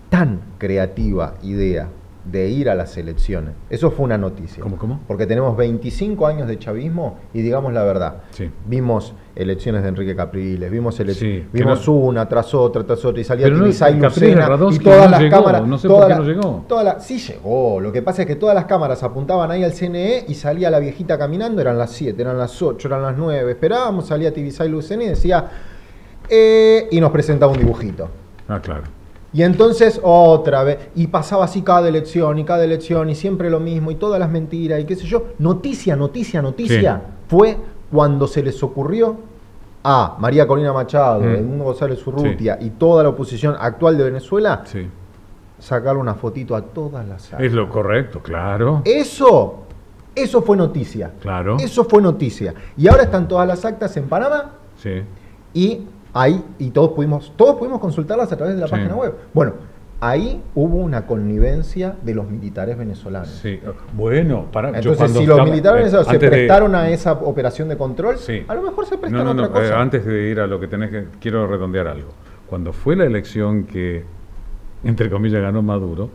tan creativa idea de ir a las elecciones. Eso fue una noticia. ¿Cómo? Porque tenemos 25 años de chavismo y digamos la verdad. Sí. Vimos elecciones de Enrique Capriles, vimos no, una tras otra y salía pero Tibisay no, Lucena Radonsky y todas no las llegó, cámaras. no sé por qué no llegó. Sí llegó. Lo que pasa es que todas las cámaras apuntaban ahí al CNE y salía la viejita caminando, eran las 7, eran las 8, eran las 9. Esperábamos, salía Tibisay Lucena y decía, y nos presentaba un dibujito. Ah, claro. Y entonces otra vez, y pasaba así cada elección, y siempre lo mismo, y todas las mentiras, y qué sé yo. Noticia. Sí. Fue cuando se les ocurrió a María Corina Machado, Edmundo González Urrutia y toda la oposición actual de Venezuela, sacarle una fotito a todas las actas. Es lo correcto, claro. Eso fue noticia. Claro. Eso fue noticia. Y ahora están todas las actas en Panamá. Sí. Y ahí, y todos pudimos consultarlas a través de la página web. Bueno, ahí hubo una connivencia de los militares venezolanos. Sí, bueno, entonces si los militares venezolanos se prestaron a esa operación de control, a lo mejor se prestan a otra cosa. Antes de ir a lo que quiero redondear algo. Cuando fue la elección que, entre comillas, ganó Maduro,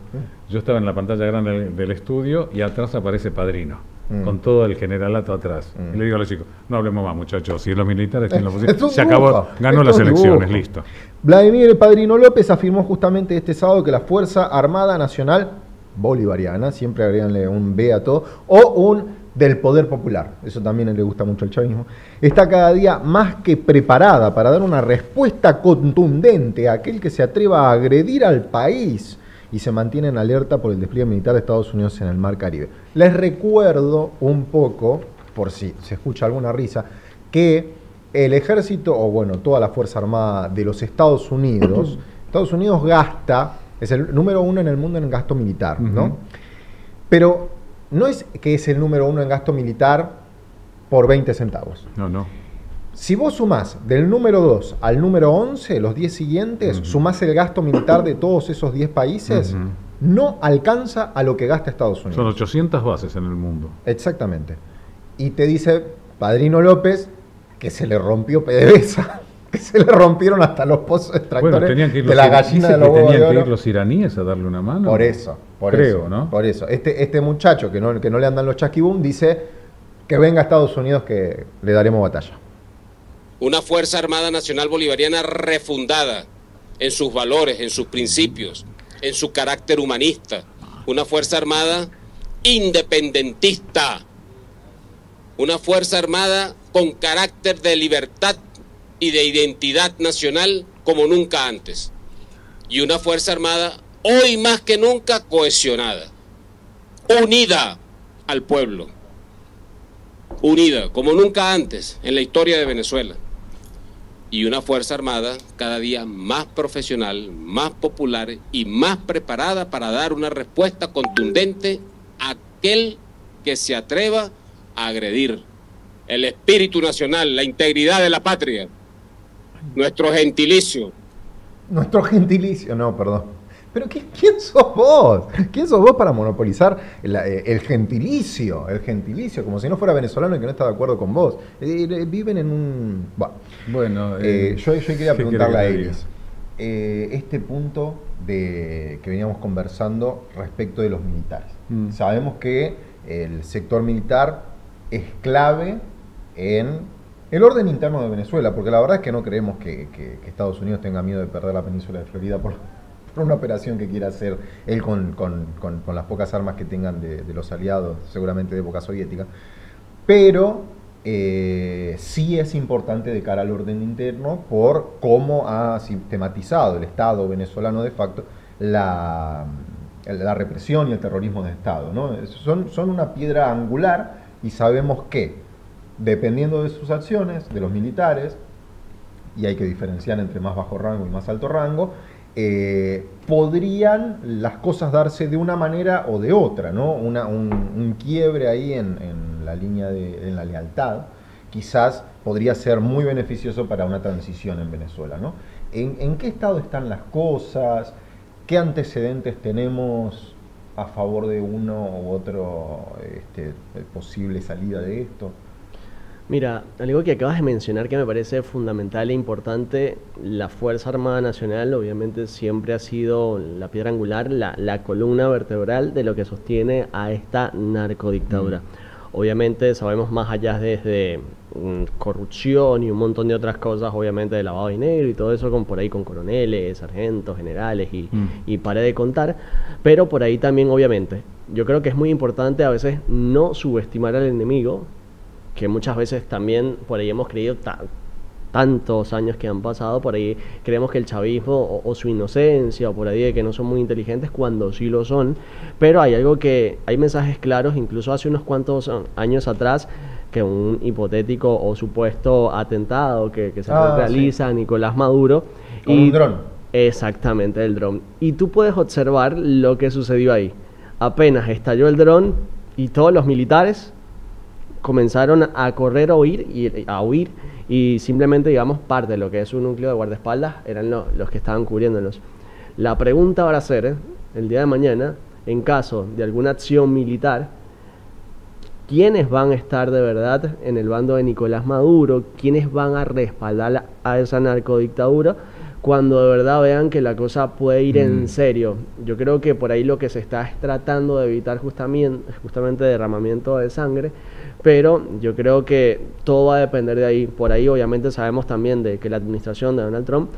yo estaba en la pantalla grande del estudio y atrás aparece Padrino. Con todo el generalato atrás. Y le digo a los chicos, no hablemos más, muchachos, si los militares tienen la posición, se acabó, ganó las elecciones, listo. Vladimir Padrino López afirmó justamente este sábado que la Fuerza Armada Nacional Bolivariana, siempre agreganle un B a todo, o un del Poder Popular, eso también le gusta mucho al chavismo, está cada día más que preparada para dar una respuesta contundente a aquel que se atreva a agredir al país y se mantiene en alerta por el despliegue militar de Estados Unidos en el Mar Caribe. Les recuerdo un poco, por si se escucha alguna risa, que el ejército, o bueno, toda la Fuerza Armada de los Estados Unidos gasta, es el número 1 en el mundo en gasto militar, ¿no? Pero no es que es el número 1 en gasto militar por 20 centavos. No. Si vos sumás del número 2 al número 11, los 10 siguientes, sumás el gasto militar de todos esos 10 países, no alcanza a lo que gasta Estados Unidos. Son 800 bases en el mundo. Exactamente. Y te dice Padrino López que se le rompió PDVSA, que se le rompieron hasta los pozos extractores de la gallina de los huevos de oro. Tenían que ir los iraníes a darle una mano. Por eso. ¿No? Por eso. Este muchacho que no le andan los chasquibum dice que venga a Estados Unidos que le daremos batalla. Una Fuerza Armada Nacional Bolivariana refundada en sus valores, en sus principios, en su carácter humanista. Una Fuerza Armada independentista. Una Fuerza Armada con carácter de libertad y de identidad nacional como nunca antes. Y una Fuerza Armada hoy más que nunca cohesionada, unida al pueblo. Unida como nunca antes en la historia de Venezuela. Y una Fuerza Armada cada día más profesional, más popular y más preparada para dar una respuesta contundente a aquel que se atreva a agredir el espíritu nacional, la integridad de la patria, nuestro gentilicio. Nuestro gentilicio, no, perdón. Pero ¿quién sos vos? ¿Quién sos vos para monopolizar el gentilicio? El gentilicio, como si no fuera venezolano y que no está de acuerdo con vos. Viven en un... Bueno, yo quería preguntarle a Elis. Este punto que veníamos conversando respecto de los militares. Sabemos que el sector militar es clave en el orden interno de Venezuela, porque la verdad es que no creemos que Estados Unidos tenga miedo de perder la península de Florida por una operación que quiera hacer él con las pocas armas que tengan de los aliados, seguramente de época soviética. Pero sí es importante de cara al orden interno por cómo ha sistematizado el Estado venezolano de facto la represión y el terrorismo de Estado, ¿no? Son una piedra angular y sabemos que, dependiendo de sus acciones, de los militares, y hay que diferenciar entre más bajo rango y más alto rango, podrían las cosas darse de una manera o de otra, ¿no? Un quiebre ahí en la línea en la lealtad, quizás podría ser muy beneficioso para una transición en Venezuela, ¿no? ¿En qué estado están las cosas? ¿Qué antecedentes tenemos a favor de uno u otro posible salida de esto? Mira, algo que acabas de mencionar que me parece fundamental e importante, la Fuerza Armada Nacional obviamente siempre ha sido la piedra angular, la columna vertebral de lo que sostiene a esta narcodictadura. Obviamente sabemos más allá desde corrupción y un montón de otras cosas, obviamente de lavado de dinero y todo eso por ahí con coroneles, sargentos, generales y paré de contar, pero por ahí también obviamente yo creo que es muy importante a veces no subestimar al enemigo, que muchas veces también por ahí hemos creído tantos años que han pasado, por ahí creemos que el chavismo o su inocencia o por ahí de que no son muy inteligentes cuando sí lo son, pero hay algo que, hay mensajes claros, incluso hace unos cuantos años atrás, que un hipotético o supuesto atentado que se realiza a Nicolás Maduro. Con un dron. Exactamente, el dron. Y tú puedes observar lo que sucedió ahí. Apenas estalló el dron y todos los militares comenzaron a correr a huir y simplemente, digamos, parte de lo que es un núcleo de guardaespaldas eran los que estaban cubriéndolos. La pregunta va a ser, el día de mañana, en caso de alguna acción militar, ¿quiénes van a estar de verdad en el bando de Nicolás Maduro? ¿Quiénes van a respaldar a esa narcodictadura cuando de verdad vean que la cosa puede ir en serio? Yo creo que por ahí lo que se está es tratando de evitar justamente derramamiento de sangre, pero yo creo que todo va a depender de ahí. Por ahí obviamente sabemos también de que la administración de Donald Trump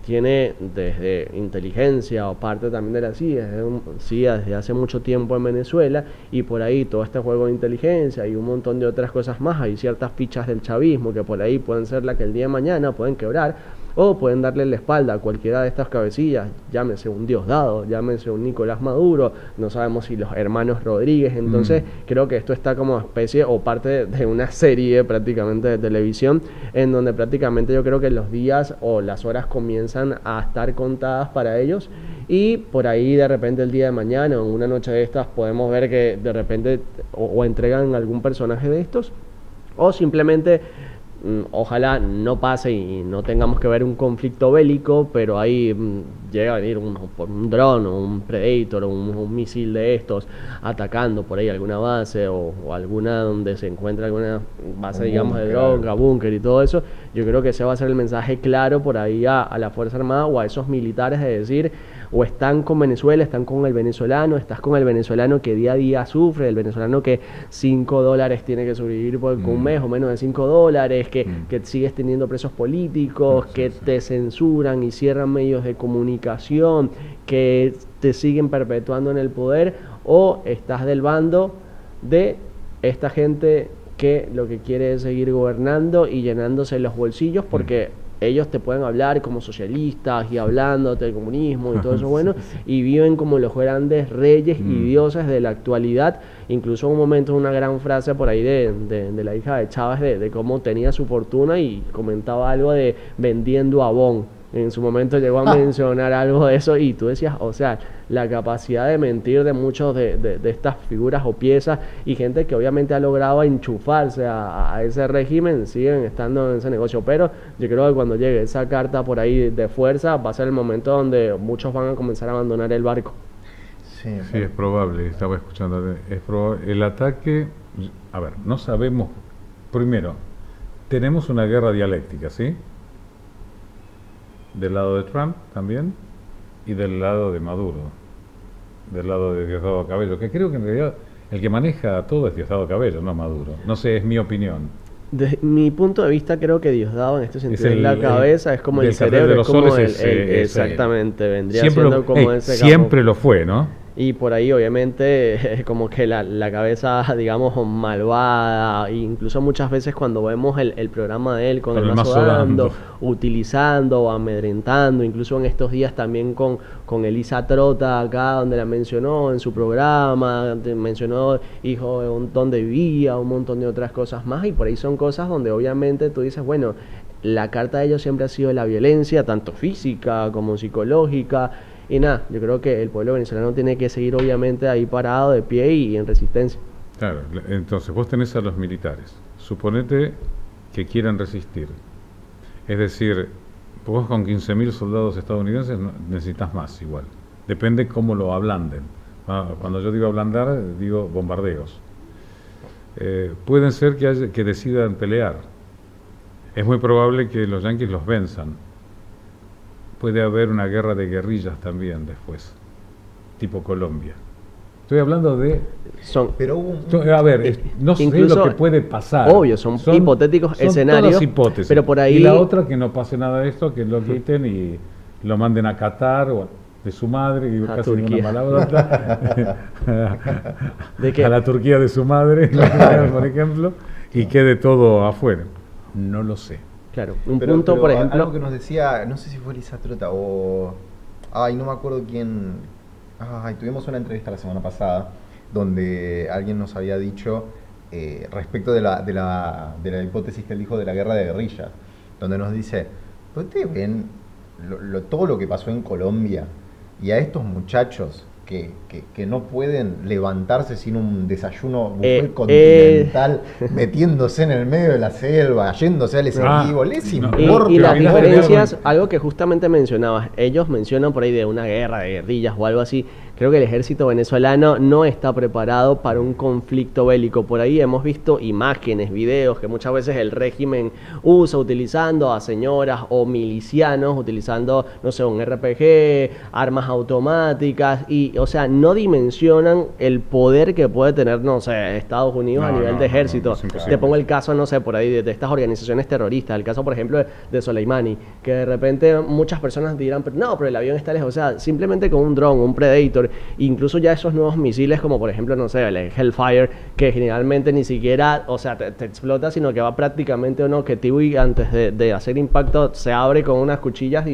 tiene desde inteligencia o parte también de la CIA desde hace mucho tiempo en Venezuela, y por ahí todo este juego de inteligencia y un montón de otras cosas más. Hay ciertas fichas del chavismo que por ahí pueden ser las que el día de mañana pueden quebrar o pueden darle la espalda a cualquiera de estas cabecillas, llámese un Diosdado, llámese un Nicolás Maduro, no sabemos si los hermanos Rodríguez. Entonces creo que esto está como especie o parte de una serie prácticamente de televisión, en donde prácticamente yo creo que los días o las horas comienzan a estar contadas para ellos, y por ahí de repente el día de mañana o una noche de estas podemos ver que de repente o entregan algún personaje de estos, o simplemente ojalá no pase y no tengamos que ver un conflicto bélico, pero ahí llega a venir un dron o un Predator o un misil de estos atacando por ahí alguna base o alguna donde se encuentra alguna base, digamos, de droga, búnker y todo eso. Yo creo que ese va a ser el mensaje claro por ahí a la Fuerza Armada o a esos militares, de decir, o están con Venezuela, están con el venezolano, estás con el venezolano que día a día sufre, el venezolano que $5 tiene que sobrevivir por un mes o menos de $5, que sigues teniendo presos políticos, que te censuran y cierran medios de comunicación, que te siguen perpetuando en el poder, o estás del bando de esta gente que lo que quiere es seguir gobernando y llenándose los bolsillos, porque ellos te pueden hablar como socialistas y hablándote del comunismo y todo eso bueno, y viven como los grandes reyes y dioses de la actualidad. Incluso en un momento una gran frase por ahí de la hija de Chávez de cómo tenía su fortuna, y comentaba algo de vendiendo Avon. En su momento llegó a mencionar algo de eso, y tú decías, o sea, la capacidad de mentir de muchos de estas figuras o piezas y gente que obviamente ha logrado enchufarse a ese régimen, siguen estando en ese negocio. Pero yo creo que cuando llegue esa carta por ahí de fuerza, va a ser el momento donde muchos van a comenzar a abandonar el barco. Sí, es probable, estaba escuchando, es probable. El ataque, a ver, no sabemos, primero, tenemos una guerra dialéctica, ¿sí? Del lado de Trump también, y del lado de Maduro, del lado de Diosdado Cabello, que creo que en realidad el que maneja todo es Diosdado Cabello, no Maduro. No sé, es mi opinión. Desde mi punto de vista, creo que Diosdado en este sentido es la cabeza, es como el cerebro, de es como exactamente, vendría siendo como ese capo. Siempre lo fue, ¿no? Y por ahí obviamente como que la cabeza, digamos, malvada, incluso muchas veces cuando vemos el programa de él con el mazo dando, utilizando o amedrentando, incluso en estos días también con Elisa Trota acá, donde la mencionó en su programa, mencionó hijo de donde vivía, un montón de otras cosas más, y por ahí son cosas donde obviamente tú dices, bueno, la carta de ellos siempre ha sido la violencia, tanto física como psicológica. Y nada, yo creo que el pueblo venezolano tiene que seguir obviamente ahí parado de pie y en resistencia. Claro, entonces vos tenés a los militares, suponete que quieran resistir. Es decir, vos con 15.000 soldados estadounidenses necesitas más igual. Depende cómo lo ablanden. Cuando yo digo ablandar, digo bombardeos. pueden ser que decidan pelear. Es muy probable que los yanquis los venzan. Puede haber una guerra de guerrillas también después, tipo Colombia. Estoy hablando de... Pero a ver, no sé lo que puede pasar. Obvio, son hipotéticos escenarios. Todas hipótesis. Pero por ahí... Y la otra, que no pase nada de esto, que lo quiten y lo manden a Qatar o de su madre, y casi ninguna palabra. A la Turquía de su madre, por ejemplo, y quede todo afuera. No lo sé. Claro, punto, por ejemplo... Algo que nos decía, no sé si fue Lisa Trota o... Ay, no me acuerdo quién... Ay, tuvimos una entrevista la semana pasada donde alguien nos había dicho respecto de la hipótesis que él dijo de la guerra de guerrillas, donde nos dice, ¿ustedes ven todo lo que pasó en Colombia y a estos muchachos que no pueden levantarse sin un desayuno buffet continental, metiéndose en el medio de la selva, yéndose al Esequibo? ¿Les importa? Y las diferencias, algo que justamente mencionabas, ellos mencionan por ahí de una guerra de guerrillas o algo así. Creo que el ejército venezolano no está preparado para un conflicto bélico. Por ahí hemos visto imágenes, videos que muchas veces el régimen usa utilizando a señoras o milicianos, utilizando, no sé, un RPG, armas automáticas, y, o sea, no dimensionan el poder que puede tener, no sé, Estados Unidos a nivel de ejército. Te pongo el caso, no sé, por ahí de estas organizaciones terroristas, el caso, por ejemplo, de Soleimani, que de repente muchas personas dirán, pero no, pero el avión está lejos. O sea, simplemente con un dron, un Predator, incluso ya esos nuevos misiles como por ejemplo, no sé, el Hellfire, que generalmente ni siquiera, o sea, te explota, sino que va prácticamente a un objetivo y antes de hacer impacto se abre con unas cuchillas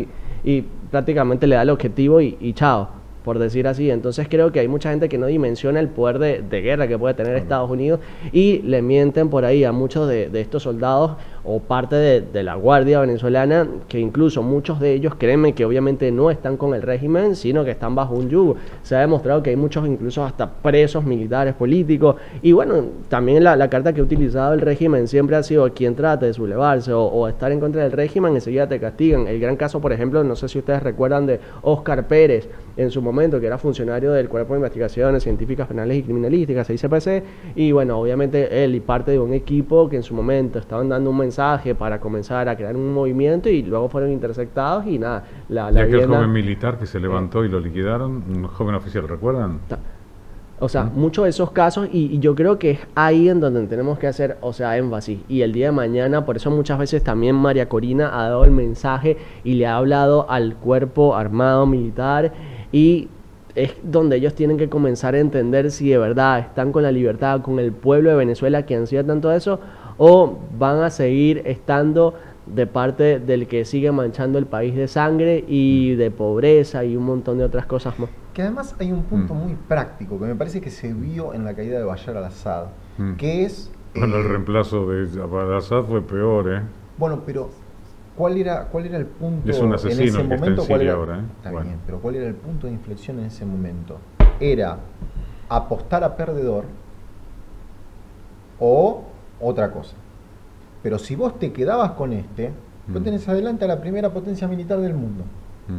y prácticamente le da el objetivo y chao, por decir así. Entonces creo que hay mucha gente que no dimensiona el poder de guerra que puede tener Estados Unidos, y le mienten por ahí a muchos de estos soldados o parte de la Guardia venezolana, que incluso muchos de ellos, créanme que obviamente no están con el régimen, sino que están bajo un yugo. Se ha demostrado que hay muchos incluso hasta presos militares políticos, y bueno, también la carta que ha utilizado el régimen siempre ha sido: quien trate de sublevarse o estar en contra del régimen, enseguida te castigan. El gran caso, por ejemplo, no sé si ustedes recuerdan de Óscar Pérez, en su momento, que era funcionario del Cuerpo de Investigaciones Científicas Penales y Criminalísticas, ICPC, y bueno, obviamente él y parte de un equipo que en su momento estaban dando un mensaje para comenzar a crear un movimiento, y luego fueron interceptados y nada. Y aquel joven militar que se levantó y lo liquidaron, un joven oficial, ¿recuerdan? O sea, muchos de esos casos, y yo creo que es ahí en donde tenemos que hacer, o sea, énfasis. Y el día de mañana, por eso muchas veces también María Corina ha dado el mensaje y le ha hablado al cuerpo armado militar, y es donde ellos tienen que comenzar a entender si de verdad están con la libertad, con el pueblo de Venezuela que ansía tanto eso, o van a seguir estando de parte del que sigue manchando el país de sangre y de pobreza y un montón de otras cosas más. Que además hay un punto muy práctico que me parece que se vio en la caída de Bashar al-Assad, que es... Bueno, el reemplazo de al-Assad fue peor, ¿eh? Bueno, pero ¿cuál era el punto es un asesino en ese momento? Está en Siria ahora, ¿eh? Está bien, pero ¿cuál era el punto de inflexión en ese momento? Era apostar a perdedor o otra cosa. Pero si vos te quedabas con vos tenés adelante a la primera potencia militar del mundo,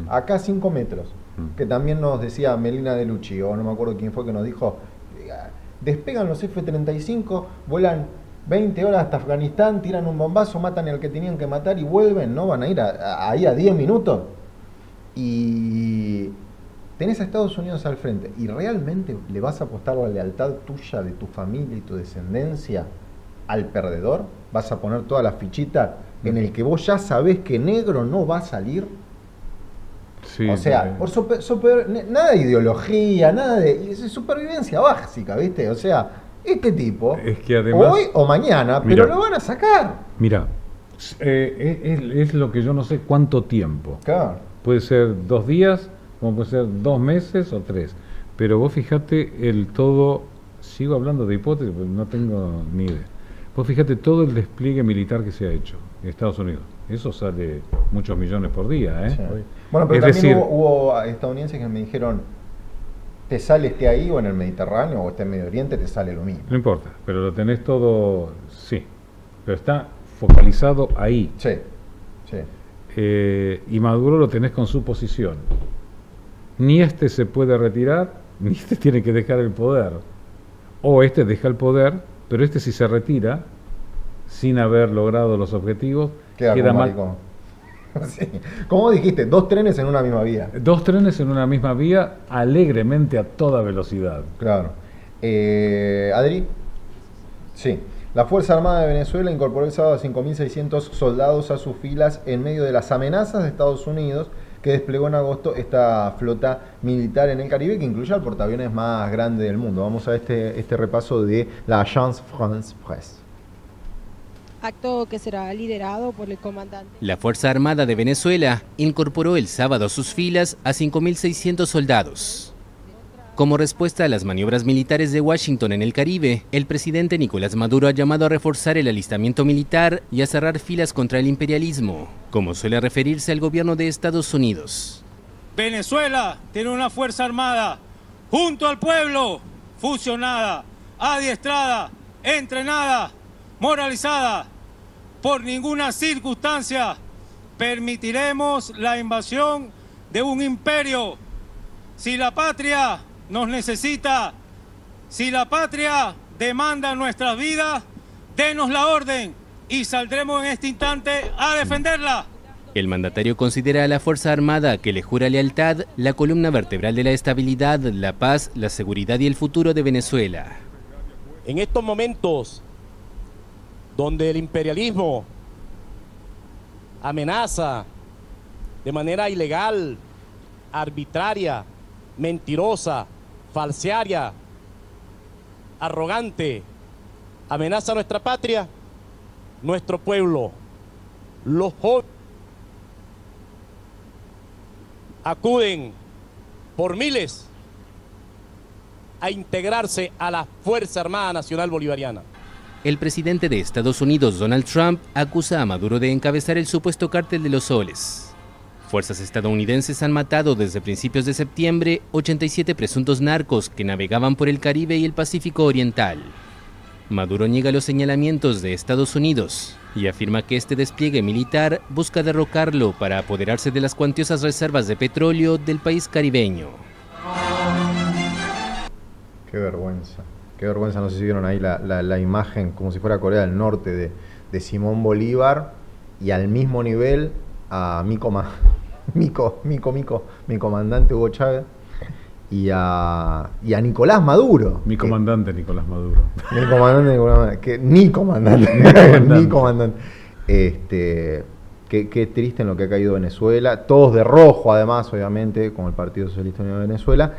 acá a 5 metros, que también nos decía Melina De Lucci, o no me acuerdo quién fue que nos dijo, despegan los F-35, vuelan 20 horas hasta Afganistán, tiran un bombazo, matan al que tenían que matar y vuelven, ¿no? Van a ir ahí a 10 minutos. Y tenés a Estados Unidos al frente, y realmente le vas a apostar la lealtad tuya, de tu familia y tu descendencia, al perdedor. Vas a poner todas las fichitas en el que vos ya sabés que negro no va a salir. Sí, o sea, nada de ideología, nada de supervivencia básica, ¿viste? O sea, este tipo, es que además, hoy o mañana, pero lo van a sacar. Mira, es lo que yo no sé cuánto tiempo. Claro. Puede ser 2 días, como puede ser 2 meses o 3. Pero vos fijate el todo, sigo hablando de hipótesis, pero no tengo ni idea. Vos fíjate todo el despliegue militar que se ha hecho en Estados Unidos. Eso sale muchos millones por día, ¿eh? Sí. Bueno, pero es también decir, hubo estadounidenses que me dijeron, te sale ahí o en el Mediterráneo o en Medio Oriente, te sale lo mismo. No importa, pero lo tenés todo, sí, pero está focalizado ahí. Sí, sí. Y Maduro lo tenés con su posición. Ni se puede retirar, ni tiene que dejar el poder. O deja el poder pero este si se retira sin haber logrado los objetivos, Queda queda como mal. maricón. Sí. Como dijiste, 2 trenes en una misma vía. 2 trenes en una misma vía, alegremente a toda velocidad. Claro. Adri. Sí. La Fuerza Armada de Venezuela incorporó el sábado a 5.600 soldados a sus filas en medio de las amenazas de Estados Unidos que desplegó en agosto esta flota militar en el Caribe, que incluye al portaaviones más grande del mundo. Vamos a este repaso de la Agence France Presse. Acto que será liderado por el comandante. La Fuerza Armada de Venezuela incorporó el sábado a sus filas a 5.600 soldados. Como respuesta a las maniobras militares de Washington en el Caribe, el presidente Nicolás Maduro ha llamado a reforzar el alistamiento militar y a cerrar filas contra el imperialismo, como suele referirse al gobierno de Estados Unidos. Venezuela tiene una fuerza armada junto al pueblo, fusionada, adiestrada, entrenada, moralizada. Por ninguna circunstancia permitiremos la invasión de un imperio. Si la patria nos necesita, si la patria demanda nuestras vidas, denos la orden y saldremos en este instante a defenderla. El mandatario considera a la Fuerza Armada, que le jura lealtad, la columna vertebral de la estabilidad, la paz, la seguridad y el futuro de Venezuela. En estos momentos donde el imperialismo amenaza de manera ilegal, arbitraria, mentirosa, falsearia, arrogante, amenaza a nuestra patria, nuestro pueblo, los jóvenes acuden por miles a integrarse a la Fuerza Armada Nacional Bolivariana. El presidente de Estados Unidos, Donald Trump, acusa a Maduro de encabezar el supuesto cártel de los soles. Fuerzas estadounidenses han matado desde principios de septiembre 87 presuntos narcos que navegaban por el Caribe y el Pacífico Oriental. Maduro niega los señalamientos de Estados Unidos y afirma que este despliegue militar busca derrocarlo para apoderarse de las cuantiosas reservas de petróleo del país caribeño. Qué vergüenza. Qué vergüenza, no sé si vieron ahí la imagen como si fuera Corea del Norte de Simón Bolívar y al mismo nivel a mi comandante Hugo Chávez y a Nicolás Maduro. Mi comandante Nicolás Maduro. Mi comandante Nicolás Maduro. Ni comandante. Qué triste en lo que ha caído Venezuela. Todos de rojo además, obviamente, como el Partido Socialista Unido de Venezuela.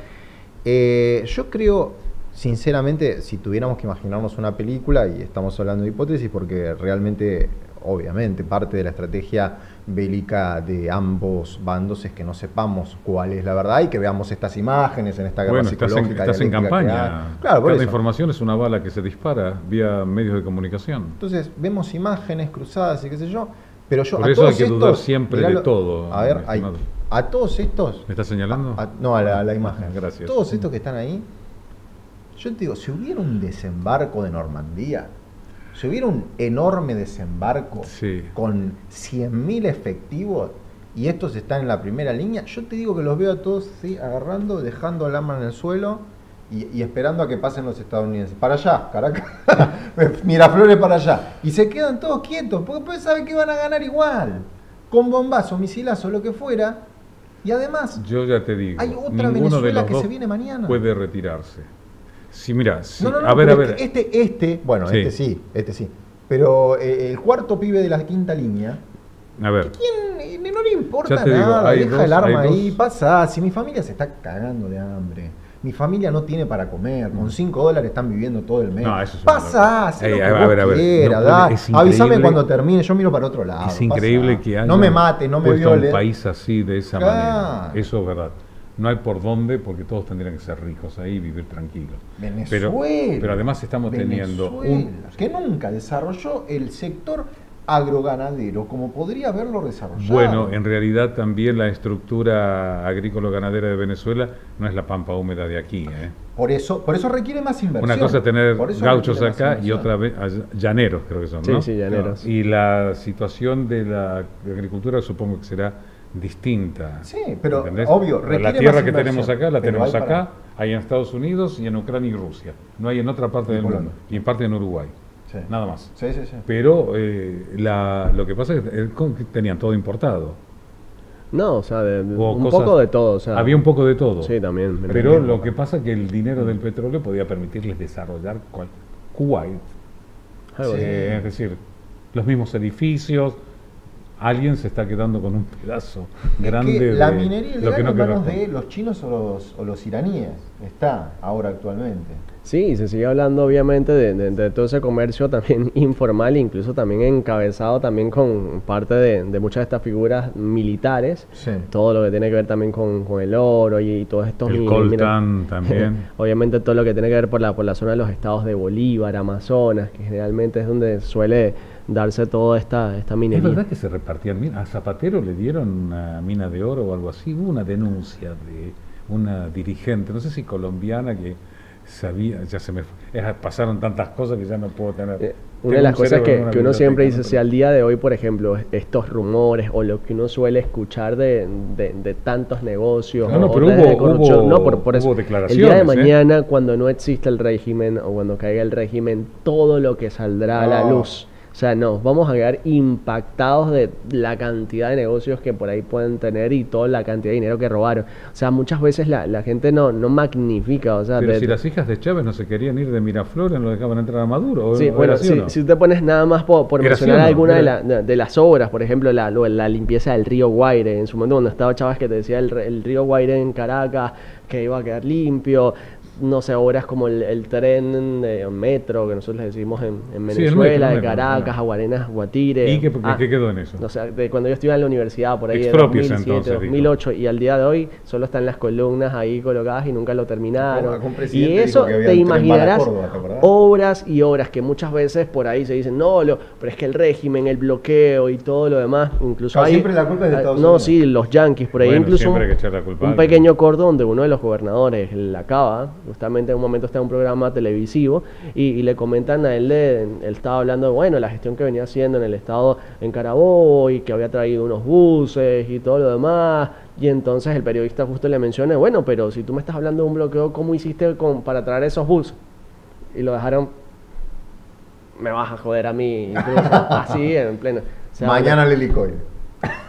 Yo creo... Sinceramente, si tuviéramos que imaginarnos una película, y estamos hablando de hipótesis porque realmente, obviamente, parte de la estrategia bélica de ambos bandos es que no sepamos cuál es la verdad y que veamos estas imágenes en esta guerra psicológica. Estás en campaña. Claro, por cada eso. información es una bala que se dispara vía medios de comunicación. Entonces, vemos imágenes cruzadas y qué sé yo, pero yo Por a eso todos hay que estos, dudar siempre de todo. A ver, estimado. a todos estos... ¿Me estás señalando? No, a la imagen. Gracias. Todos estos que están ahí, yo te digo, si hubiera un desembarco de Normandía, si hubiera un enorme desembarco con 100.000 efectivos y estos están en la primera línea, yo te digo que los veo a todos agarrando, dejando el arma en el suelo y esperando a que pasen los estadounidenses. Para allá, Caracas, Miraflores para allá. Y se quedan todos quietos, porque pues saben que van a ganar igual, con bombazo, misilazo, lo que fuera. Y además, yo ya te digo, hay otra ninguno de Venezuela los que dos se viene mañana. puede retirarse. Sí, mira, No, a ver. Bueno, este sí. Pero el cuarto pibe de la quinta línea, A ver. ¿quién? No le importa Ya te digo, nada, hay deja dos- el arma hay ahí, dos- pasa. Si mi familia se está cagando de hambre, mi familia no tiene para comer, con $5 están viviendo todo el mes. No, eso es una pasa, haz lo que a vos ver, quieras, no puede- da. es Avísame increíble- cuando termine, yo miro para otro lado. Es increíble pasa. que haya No me mate, no me puesto a viole. un país así, de esa Claro. manera. Eso es verdad. No hay por dónde, porque todos tendrían que ser ricos ahí y vivir tranquilos. Venezuela. Pero además estamos teniendo Venezuela, que nunca desarrolló el sector agroganadero como podría haberlo desarrollado. Bueno, en realidad también la estructura agrícola-ganadera de Venezuela no es la pampa húmeda de aquí. Por eso requiere más inversión. Una cosa es tener Por eso gauchos requiere más acá y inversión. otra vez llaneros, creo que son, Sí, ¿no? sí, llaneros. Y la situación de la agricultura supongo que será distinta. Sí, pero ¿entendés? obvio, requiere la tierra más que inversión, tenemos acá, la pero tenemos hay acá, Hay en Estados Unidos y en Ucrania y Rusia. No hay en otra parte del mundo. Y en parte en Uruguay. Sí. Nada más. Sí. Pero lo que pasa es que tenían todo importado. No, o sea, un cosas- poco de todo. O sea, Había un poco de todo. Sí, también. Pero lo que pasa es que el dinero del petróleo podía permitirles desarrollar Kuwait. Algo así. Es decir, los mismos edificios. Alguien se está quedando con un pedazo grande que la de minería lo que ilegal no en manos corresponde. de los chinos o los iraníes está ahora actualmente. Sí, y se sigue hablando obviamente de todo ese comercio también informal, incluso también encabezado también con parte de muchas de estas figuras militares, Sí. todo lo que tiene que ver también con el oro y todos estos El mira, coltán también. obviamente todo lo que tiene que ver por la zona de los estados de Bolívar, Amazonas, que generalmente es donde suele darse toda esta ¿Es minería. verdad que se repartían minas? ¿A Zapatero le dieron una mina de oro o algo así? Hubo una denuncia de una dirigente, no sé si colombiana, que sabía, ya se me pasaron tantas cosas que ya no puedo tener. Una de Tengo las un cosas cerebro en una que uno siempre biblioteca, dice, si al día de hoy, por ejemplo, estos rumores o lo que uno suele escuchar de tantos negocios No, o pero redes de hubo- corrupción, no, por hubo eso, el declaraciones, día de ¿eh? mañana, cuando no exista el régimen o cuando caiga el régimen, todo lo que saldrá a la No. luz. O sea, nos vamos a quedar impactados de la cantidad de negocios que por ahí pueden tener y toda la cantidad de dinero que robaron. O sea, muchas veces la gente no magnifica, o sea, Pero si las hijas de Chávez no se querían ir de Miraflores, no dejaban entrar a Maduro. sí, ¿o bueno, era así o si, no? si te pones nada más por Era mencionar así o no, alguna era- de las obras, por ejemplo, la limpieza del río Guaire, en su momento cuando estaba Chávez que te decía el río Guaire en Caracas, que iba a quedar limpio, no sé, obras como el tren de metro, que nosotros le decimos en Sí, el Venezuela, metro, de Caracas, bueno. a Guarenas, Guatire. ¿Y qué quedó en eso? O sea, de cuando yo estuve en la universidad, por ahí de Expropiese, 2007, entonces, dijo. 2008, y al día de hoy solo están las columnas ahí colocadas y nunca lo terminaron. Algún Y presidente eso dijo que había te un tren bala imaginarás Córdoba, ¿te acordás? obras y obras que muchas veces por ahí se dicen, no, pero es que el régimen, el bloqueo y todo lo demás, incluso Claro, hay... siempre la culpa es de Estados No, Unidos. sí, los yanquis, por ahí Bueno, incluso siempre hay que echar la culpa a un alguien. pequeño cordón de uno de los gobernadores, la Cava, justamente en un momento está en un programa televisivo y le comentan a él, él estaba hablando de, bueno, la gestión que venía haciendo en el estado en Carabobo y que había traído unos buses y todo lo demás, y entonces el periodista justo le menciona, bueno, pero si tú me estás hablando de un bloqueo, ¿cómo hiciste para traer esos buses? Y lo dejaron, me vas a joder a mí, incluso, así en pleno. O sea, Mañana el helicoide.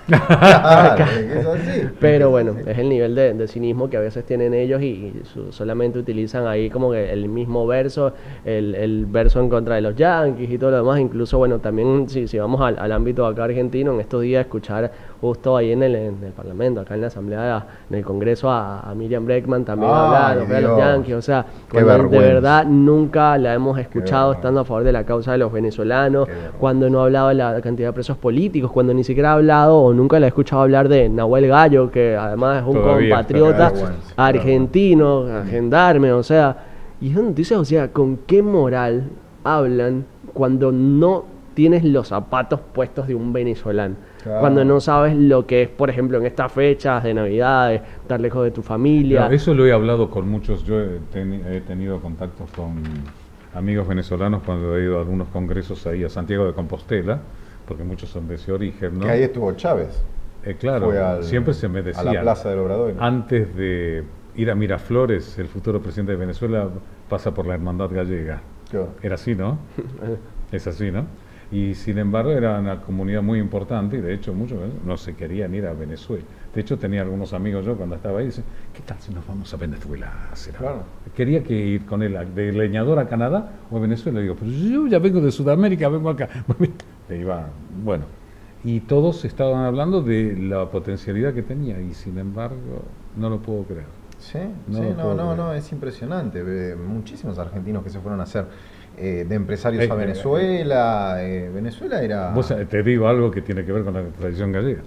Claro, es así. pero bueno, es el nivel de cinismo que a veces tienen ellos y solamente utilizan ahí como que el mismo verso, el verso en contra de los yanquis y todo lo demás. Incluso, bueno, también si vamos al ámbito acá argentino, en estos días escuchar justo ahí en el Parlamento, acá en la Asamblea, en el Congreso, a Miriam Bregman también Ay, hablar de los Dios. yanquis. O sea, Qué cuando de vergüenza. verdad nunca la hemos escuchado vergüenza. estando a favor de la causa de los venezolanos, Qué vergüenza. cuando no ha hablado de la cantidad de presos políticos, cuando ni siquiera ha hablado o nunca la he escuchado hablar de Nahuel Gallo, que además es un Todavía, compatriota qué vergüenza, argentino, gendarme, o sea, y es donde tú dices, o sea, ¿con qué moral hablan cuando no tienes los zapatos puestos de un venezolano? Claro. Cuando no sabes lo que es, por ejemplo, en estas fechas de Navidades, estar lejos de tu familia. Claro, eso lo he hablado con muchos. Yo he tenido contactos con amigos venezolanos cuando he ido a algunos congresos ahí a Santiago de Compostela, porque muchos son de ese origen, ¿no? Que ahí estuvo Chávez. Claro, Fue siempre se me a decía, la Plaza del Obrador. antes de ir a Miraflores, el futuro presidente de Venezuela pasa por la Hermandad Gallega. Claro. Era así, ¿no? Es así, ¿no? Y sin embargo era una comunidad muy importante y de hecho muchos no se querían ir a Venezuela. De hecho tenía algunos amigos yo cuando estaba ahí, dicen, ¿qué tal si nos vamos a Venezuela a hacer algo?". Claro. Quería que ir con él de leñador a Canadá o a Venezuela. Digo, pero yo ya vengo de Sudamérica, vengo acá. Le iba, bueno. Y todos estaban hablando de la potencialidad que tenía y sin embargo no lo puedo creer. Sí, No sí, lo puedo no, creer. es impresionante. Muchísimos argentinos que se fueron a hacer de empresarios a Eh, Venezuela. Venezuela era... Vos, te digo algo que tiene que ver con la tradición gallega.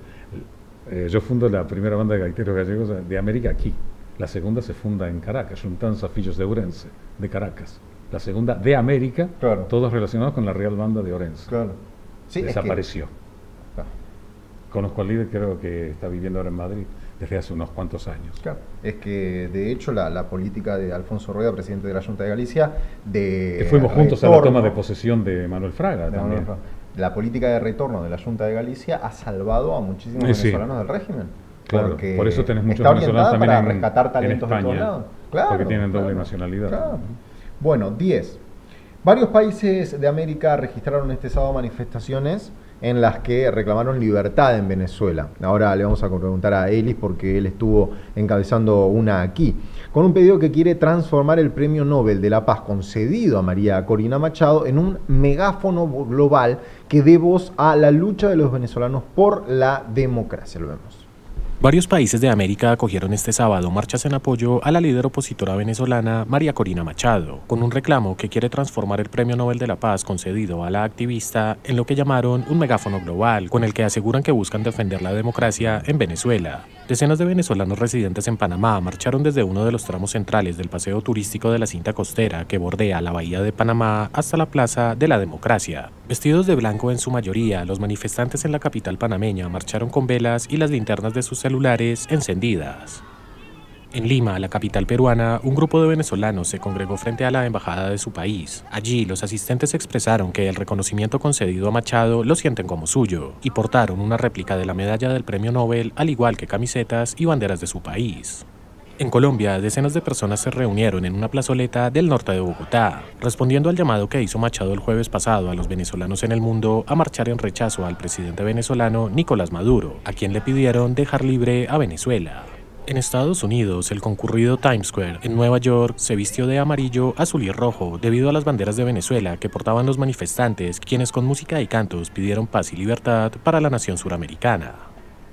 Yo fundo la primera banda de gaiteros gallegos de América aquí. La segunda se funda en Caracas, Juntanza Fillos de Ourense, de Caracas. La segunda de América, Claro. todos relacionados con la Real Banda de Ourense. Claro. Sí, es que- Desapareció. Claro. Conozco al líder, creo que está viviendo ahora en Madrid desde hace unos cuantos años. Claro. Es que de hecho la política de Alfonso Rueda, presidente de la Junta de Galicia, de Que fuimos juntos a la retorno toma de posesión de Manuel Fraga de también. Manuel Fra- la política de retorno de la Junta de Galicia ha salvado a muchísimos Sí. venezolanos del régimen. Claro, porque por eso tenés muchos está venezolanos orientada también para rescatar en talentos de España, todos lados. Claro, porque tienen doble claro, nacionalidad. claro. Bueno, 10. Varios países de América registraron este sábado manifestaciones en las que reclamaron libertad en Venezuela. Ahora le vamos a preguntar a Elis porque él estuvo encabezando una aquí, con un pedido que quiere transformar el Premio Nobel de la Paz concedido a María Corina Machado en un megáfono global que dé voz a la lucha de los venezolanos por la democracia. Lo vemos. Varios países de América acogieron este sábado marchas en apoyo a la líder opositora venezolana María Corina Machado, con un reclamo que quiere transformar el Premio Nobel de la Paz concedido a la activista en lo que llamaron un megáfono global, con el que aseguran que buscan defender la democracia en Venezuela. Decenas de venezolanos residentes en Panamá marcharon desde uno de los tramos centrales del paseo turístico de la cinta costera que bordea la bahía de Panamá hasta la Plaza de la Democracia. Vestidos de blanco en su mayoría, los manifestantes en la capital panameña marcharon con velas y las linternas de sus celulares encendidas. En Lima, la capital peruana, un grupo de venezolanos se congregó frente a la embajada de su país. Allí, los asistentes expresaron que el reconocimiento concedido a Machado lo sienten como suyo y portaron una réplica de la medalla del Premio Nobel, al igual que camisetas y banderas de su país. En Colombia, decenas de personas se reunieron en una plazoleta del norte de Bogotá, respondiendo al llamado que hizo Machado el jueves pasado a los venezolanos en el mundo a marchar en rechazo al presidente venezolano Nicolás Maduro, a quien le pidieron dejar libre a Venezuela. En Estados Unidos, el concurrido Times Square en Nueva York se vistió de amarillo, azul y rojo debido a las banderas de Venezuela que portaban los manifestantes, quienes con música y cantos pidieron paz y libertad para la nación suramericana.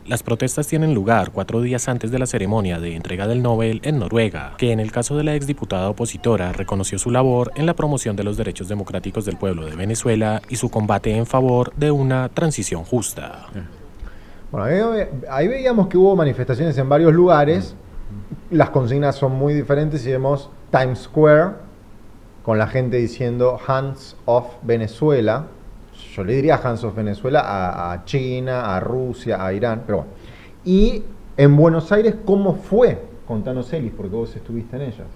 Las protestas tienen lugar 4 días antes de la ceremonia de entrega del Nobel en Noruega, que en el caso de la exdiputada opositora reconoció su labor en la promoción de los derechos democráticos del pueblo de Venezuela y su combate en favor de una transición justa. Bueno, ahí veíamos que hubo manifestaciones en varios lugares. Las consignas son muy diferentes y vemos Times Square con la gente diciendo Hands off Venezuela. Yo le diría Hands off Venezuela a China, a Rusia, a Irán, pero bueno. Y en Buenos Aires, ¿cómo fue? Contanos, Elis, porque vos estuviste en ellas.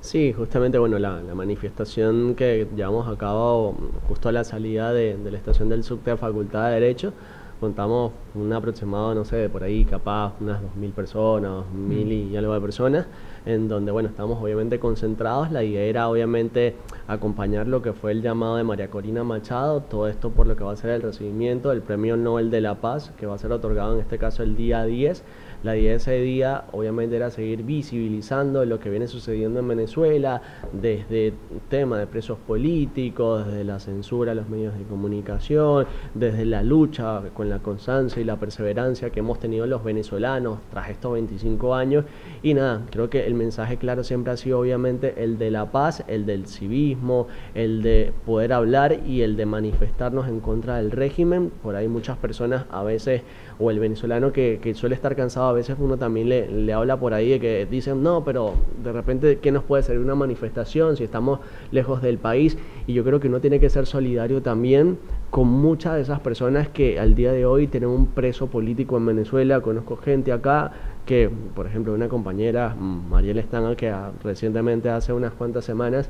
Sí, justamente, bueno, la manifestación que llevamos a cabo justo a la salida de la estación del subte a Facultad de Derecho, contamos un aproximado, no sé, por ahí capaz unas 2.000 personas, 1.000 y algo de personas, en donde, bueno, estamos obviamente concentrados. La idea era obviamente acompañar lo que fue el llamado de María Corina Machado, todo esto por lo que va a ser el recibimiento del Premio Nobel de la Paz, que va a ser otorgado en este caso el día 10. La idea de ese día obviamente era seguir visibilizando lo que viene sucediendo en Venezuela, desde el tema de presos políticos, desde la censura a los medios de comunicación, desde la lucha con la constancia y la perseverancia que hemos tenido los venezolanos tras estos 25 años. Y nada, creo que el mensaje claro siempre ha sido obviamente el de la paz, el del civismo, el de poder hablar y el de manifestarnos en contra del régimen. Por ahí muchas personas a veces, o el venezolano que suele estar cansado, a veces uno también le habla por ahí de que dicen, no, pero de repente, ¿qué nos puede servir una manifestación si estamos lejos del país? Y yo creo que uno tiene que ser solidario también con muchas de esas personas que al día de hoy tienen un preso político en Venezuela. Conozco gente acá que, por ejemplo, una compañera, Mariela Estanga, que recientemente, hace unas cuantas semanas,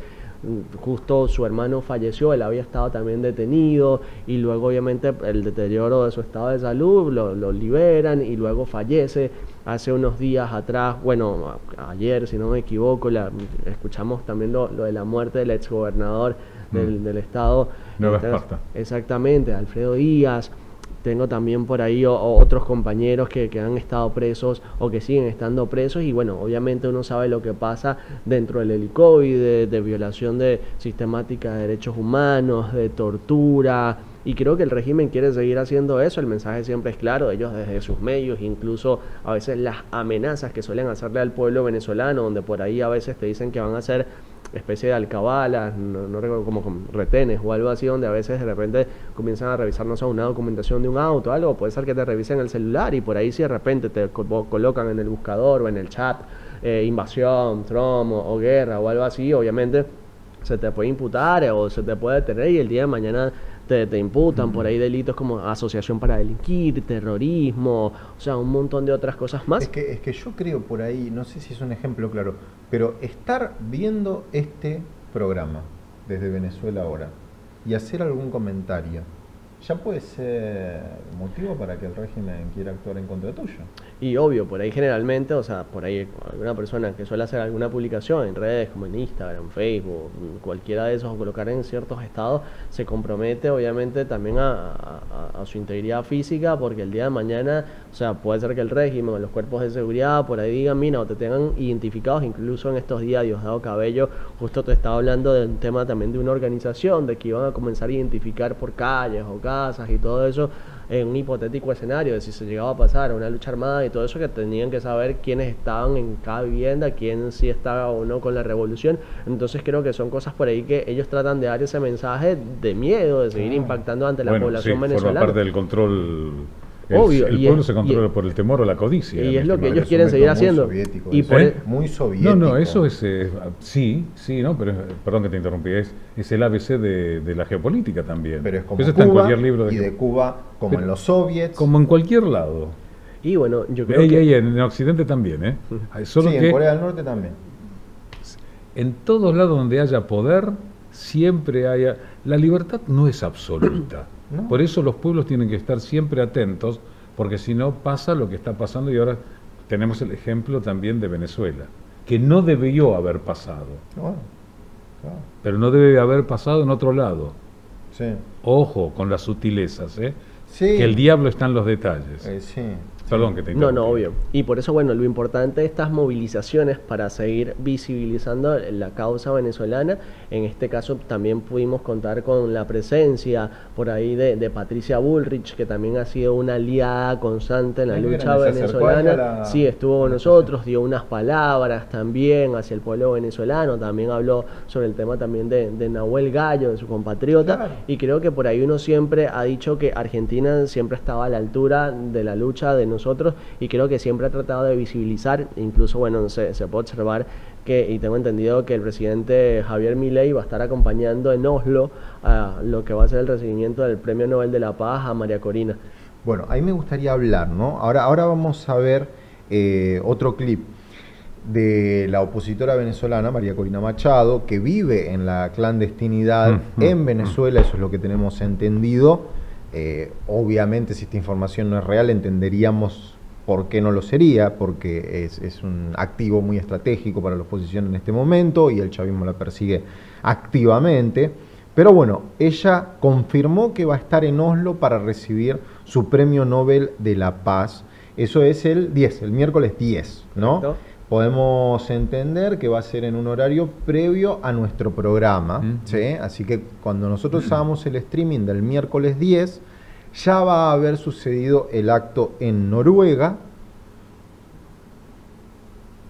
justo su hermano falleció, él había estado también detenido y luego obviamente el deterioro de su estado de salud lo liberan y luego fallece. Hace unos días atrás, bueno, ayer si no me equivoco, escuchamos también lo de la muerte del exgobernador del estado. Nueva Esparta. Exactamente, Alfredo Díaz. Tengo también por ahí otros compañeros que han estado presos o que siguen estando presos y bueno, obviamente uno sabe lo que pasa dentro del helicoide, de violación de sistemática de derechos humanos, de tortura, y creo que el régimen quiere seguir haciendo eso. El mensaje siempre es claro, ellos desde sus medios, incluso a veces las amenazas que suelen hacerle al pueblo venezolano, donde por ahí a veces te dicen que van a hacer especie de alcabalas, no recuerdo, como con retenes o algo así, donde a veces de repente comienzan a revisar, no sé, una documentación de un auto o algo, puede ser que te revisen el celular y por ahí si de repente te colocan en el buscador o en el chat invasión, Trump o guerra o algo así, obviamente se te puede imputar o se te puede detener y el día de mañana te imputan por ahí delitos como asociación para delinquir, terrorismo, o sea, un montón de otras cosas más. Es que yo creo por ahí, no sé si es un ejemplo claro, pero estar viendo este programa desde Venezuela ahora y hacer algún comentario ya puede ser motivo para que el régimen quiera actuar en contra tuyo. Y obvio, por ahí generalmente, o sea, por ahí alguna persona que suele hacer alguna publicación en redes como en Instagram, Facebook, cualquiera de esos, o colocar en ciertos estados, se compromete obviamente también a su integridad física, porque el día de mañana, o sea, puede ser que el régimen o los cuerpos de seguridad por ahí digan, mira, o te tengan identificados. Incluso en estos días Diosdado Cabello justo te estaba hablando del tema también de una organización, de que iban a comenzar a identificar por calles o casas y todo eso, en un hipotético escenario de si se llegaba a pasar una lucha armada y todo eso, que tenían que saber quiénes estaban en cada vivienda, quién sí estaba o no con la revolución. Entonces creo que son cosas por ahí que ellos tratan de dar ese mensaje de miedo, de seguir impactando ante la población venezolana. Forma parte del control. Obvio, el pueblo se controla por el temor o la codicia. Y es lo que ellos quieren seguir haciendo. Y muy soviético. No, eso es... sí, no, pero perdón que te interrumpí, es el ABC de la geopolítica también. Pero es como eso Cuba, está en cualquier libro y de Cuba, como en los soviets. Como en cualquier lado. Y bueno, yo creo que... en Occidente también, ¿eh? Solo sí, que en Corea del Norte también. En todos lados donde haya poder, siempre haya... La libertad no es absoluta. ¿No? Por eso los pueblos tienen que estar siempre atentos, porque si no pasa lo que está pasando, y ahora tenemos el ejemplo también de Venezuela, que no debió haber pasado. Claro. Pero no debe haber pasado en otro lado. Sí. Ojo con las sutilezas, ¿eh? Sí. Que el diablo está en los detalles. Sí. Perdón que te interrumpa. No, obvio. Y por eso, bueno, lo importante de estas movilizaciones para seguir visibilizando la causa venezolana. En este caso también pudimos contar con la presencia por ahí de Patricia Bullrich, que también ha sido una aliada constante en la lucha venezolana. Sí, estuvo con nosotros, dio unas palabras también hacia el pueblo venezolano, también habló sobre el tema también de Nahuel Gallo, de su compatriota. Claro. Y creo que por ahí uno siempre ha dicho que Argentina siempre estaba a la altura de la lucha de nosotros, y creo que siempre ha tratado de visibilizar. Incluso, bueno, se puede observar que, y tengo entendido que el presidente Javier Milei va a estar acompañando en Oslo a lo que va a ser el recibimiento del Premio Nobel de la Paz a María Corina. Bueno, ahí me gustaría hablar, ¿no? Ahora vamos a ver otro clip de la opositora venezolana María Corina Machado, que vive en la clandestinidad en Venezuela. Eso es lo que tenemos entendido. Obviamente, si esta información no es real, entenderíamos por qué no lo sería, porque es un activo muy estratégico para la oposición en este momento, y el chavismo la persigue activamente. Pero bueno, ella confirmó que va a estar en Oslo para recibir su Premio Nobel de la Paz. Eso es el miércoles 10, ¿no? Perfecto. Podemos entender que va a ser en un horario previo a nuestro programa, ¿sí? Así que cuando nosotros hagamos el streaming del miércoles 10, ya va a haber sucedido el acto en Noruega,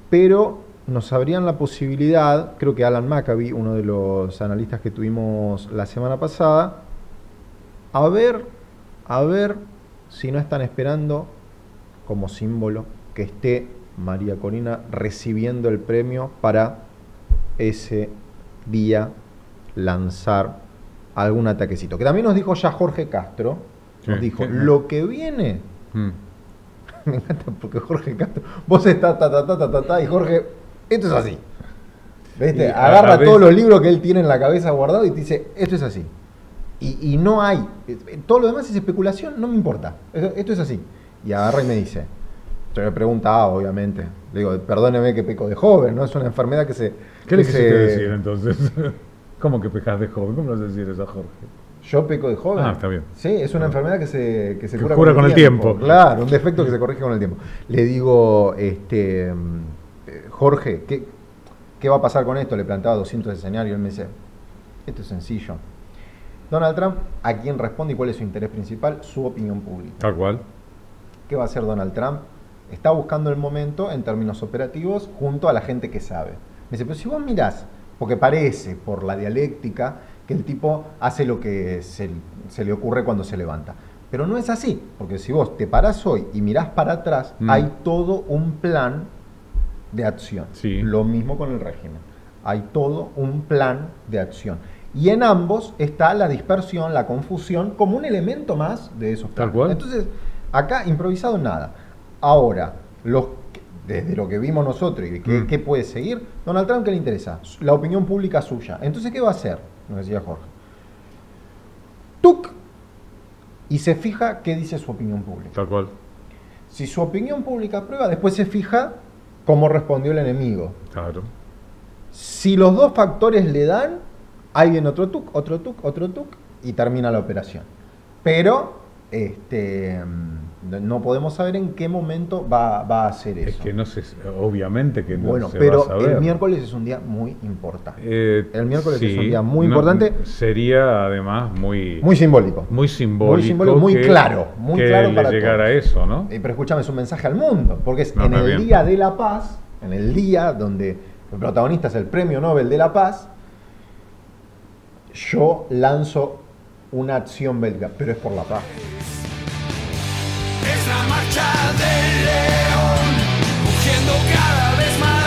pero nos abrían la posibilidad, creo que Alan Maccabi, uno de los analistas que tuvimos la semana pasada, a ver si no están esperando como símbolo que esté María Corina recibiendo el premio para ese día lanzar algún ataquecito. Que también nos dijo ya Jorge Castro, nos dijo, lo que viene, me encanta porque Jorge Castro, vos estás y Jorge, esto es así. ¿Viste? Agarra todos los libros que él tiene en la cabeza guardado y te dice, esto es así. Y no hay, todo lo demás es especulación, no me importa, esto es así. Y agarra y me dice, yo me preguntaba, obviamente. Le digo, perdóneme que peco de joven, ¿no? Es una enfermedad que se... ¿Qué le quisiste decir entonces? ¿Cómo que pecas de joven? ¿Cómo le vas a decir eso a Jorge? ¿Yo peco de joven? Ah, está bien. Sí, es una enfermedad que se cura con el tiempo. Claro, un defecto que se corrige con el tiempo. Le digo, Jorge, ¿qué va a pasar con esto? Le planteaba 200 escenarios. Él me dice, esto es sencillo. Donald Trump, ¿a quién responde y cuál es su interés principal? Su opinión pública. Tal cual. ¿Qué va a hacer Donald Trump? Está buscando el momento en términos operativos junto a la gente que sabe. Me dice, pero si vos mirás, porque parece por la dialéctica que el tipo hace lo que se le ocurre cuando se levanta. Pero no es así, porque si vos te parás hoy y mirás para atrás, hay todo un plan de acción. Sí. Lo mismo con el régimen. Hay todo un plan de acción. Y en ambos está la dispersión, la confusión, como un elemento más de esos planes. Tal cual. Entonces, acá improvisado nada. Ahora, desde lo que vimos nosotros y qué puede seguir, Donald Trump, ¿qué le interesa? La opinión pública suya. Entonces, ¿qué va a hacer? Nos decía Jorge. ¡Tuc! Y se fija qué dice su opinión pública. Tal cual. Si su opinión pública aprueba, después se fija cómo respondió el enemigo. Claro. Si los dos factores le dan, ahí viene otro tuk, y termina la operación. Pero no podemos saber en qué momento va a hacer eso. Es que no se, obviamente que no bueno, se pero va a saber. el miércoles es un día muy importante. El miércoles sí, es un día muy importante. Sería además muy simbólico. Muy simbólico, muy claro. Muy que claro le para llegara todos. eso, ¿no? Pero escúchame, es un mensaje al mundo, porque es No, en está el bien. Día de la Paz, en el día donde el protagonista es el Premio Nobel de la Paz, yo lanzo una acción belga, pero es por la paz. Es la marcha del león, rugiendo cada vez más.